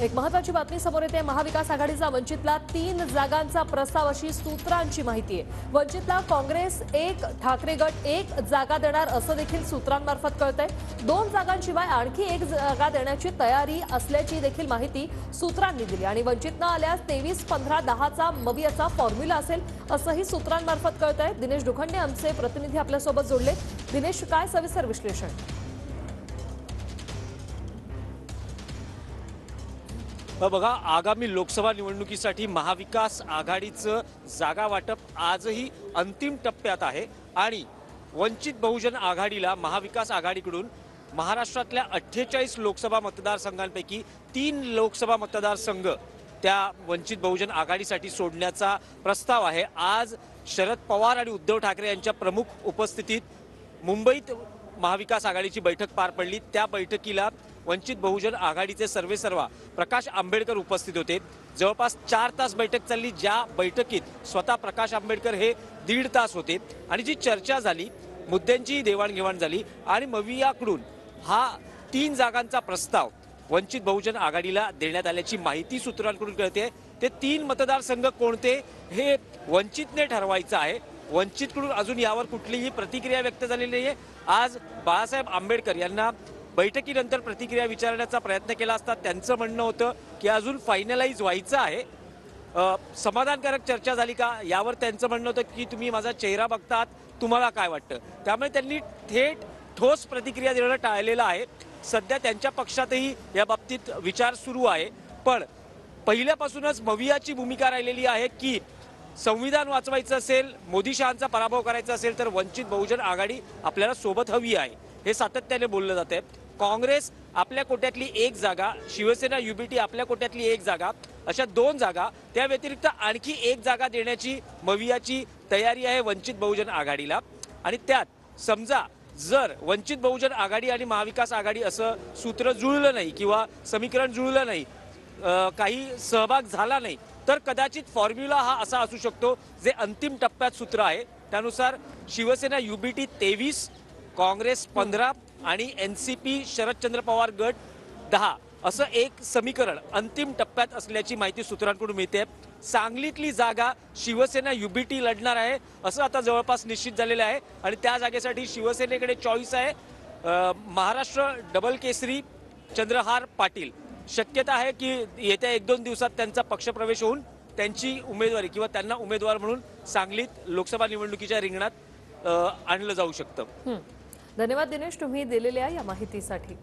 एक महत्त्वाची बातमी समोर येते। महाविकास आघाडीचा वंचितला 3 जागांचा प्रस्ताव अशी सूत्रांची माहिती आहे। वंचितला काँग्रेस 1, ठाकरे गट 1 जागा देणार असं देखील सूत्रांमार्फत कळतंय। 2 जागांशिवाय आणखी 1 जागा देण्याची तयारी असल्याची देखील माहिती सूत्रांनी दिली आणि वंचितनं आल्यास 23-15-10चा मवियाचा फॉर्म्युला असेल असंही सूत्रांमार्फत कळतंय। दिनेश दुखंडे आमचे प्रतिनिधी आपल्यासोबत जोडले। दिनेश, काय सविस्तर विश्लेषण? बघा, आगामी लोकसभा निवडणुकीसाठी महाविकास आघाडीचं जागा वाटप आजही अंतिम टप्प्यात आहे आणि वंचित बहुजन आघाडीला महाविकास आघाडीकडून महाराष्ट्रातल्या 48 लोकसभा मतदारसंघांपैकी 3 लोकसभा मतदारसंघ त्या वंचित बहुजन आघाडीसाठी सोडण्याचा प्रस्ताव आहे। आज शरद पवार आणि उद्धव ठाकरे यांच्या प्रमुख उपस्थितीत मुंबईत महाविकास आघाडीची बैठक पार पडली। त्या बैठकीला वंचित बहुजन आघाडीचे सर्वेसर्वा प्रकाश आंबेडकर उपस्थित होते। जवळपास 4 तास बैठक चालली, ज्या बैठकीत स्वतः प्रकाश आंबेडकर हे 1.5 तास होते आणि जी चर्चा झाली, मुद्द्यांची देवाणघेवाण झाली आणि मवियाकडून हा 3 जागांचा प्रस्ताव वंचित बहुजन आघाडीला देण्यात आल्याची माहिती सूत्रांकडून कळते। ते 3 मतदारसंघ कोणते हे वंचितने ठरवायचं आहे। वंचितकडून अजून यावर कुठलीही प्रतिक्रिया व्यक्त झालेली नाहीये। आज बाळासाहेब आंबेडकर यांना बैठकीनंतर प्रतिक्रिया विचारण्याचा प्रयत्न केला असता त्यांचं म्हणणं होतं की अजून फायनलाइज व्हायचं आहे। समाधानकारक चर्चा झाली का यावर त्यांचं म्हणणं होतं की तुम्ही माझा चेहरा बघतात, तुम्हाला काय वाटतं। त्यामुळे त्यांनी थेट ठोस प्रतिक्रिया देणं टाळलेलं आहे। सध्या त्यांच्या पक्षातही या बाबतीत विचार सुरू आहे, पण पहिल्यापासूनच मवियाची भूमिका राहिलेली आहे की संविधान वाचवायचं असेल, मोदी शहांचा पराभव करायचा असेल तर वंचित बहुजन आघाडी आपल्याला सोबत हवी आहे, हे सातत्याने बोललं जाते। काँग्रेस आपल्या कोट्यातली 1 जागा, शिवसेना युबीटी आपल्या कोट्यातली 1 जागा, अशा 2 जागा, त्या व्यतिरिक्त आणखी 1 जागा देण्याची मवियाची तयारी आहे वंचित बहुजन आघाडीला। आणि त्यात समजा जर वंचित बहुजन आघाडी आणि महाविकास आघाडी असं सूत्र जुळलं नाही किंवा समीकरण जुळलं नाही, काही सहभाग झाला नाही, तर कदाचित फॉर्म्युला हा असा असू शकतो जे अंतिम टप्प्यात सूत्र आहे। त्यानुसार शिवसेना युबीटी 23, काँग्रेस 15 आणि एनसीपी शरदचंद्र पवार गट 10 असं एक समीकरण अंतिम टप्प्यात असल्याची माहिती सूत्रांकडून मिळते। सांगलीतली जागा शिवसेना युबीटी लढणार आहे असं आता जवळपास निश्चित झालेलं आहे आणि त्या जागेसाठी शिवसेनेकडे चॉईस आहे महाराष्ट्र डबल केसरी चंद्रहार पाटील। शक्यता आहे की येत्या 1-2 दिवसात त्यांचा पक्षप्रवेश होऊन त्यांची उमेदवारी किंवा त्यांना उमेदवार म्हणून सांगलीत लोकसभा निवडणुकीच्या रिंगणात आणलं जाऊ शकतं। धन्यवाद दिनेश, तुम्ही दिलेल्या या माहितीसाठी।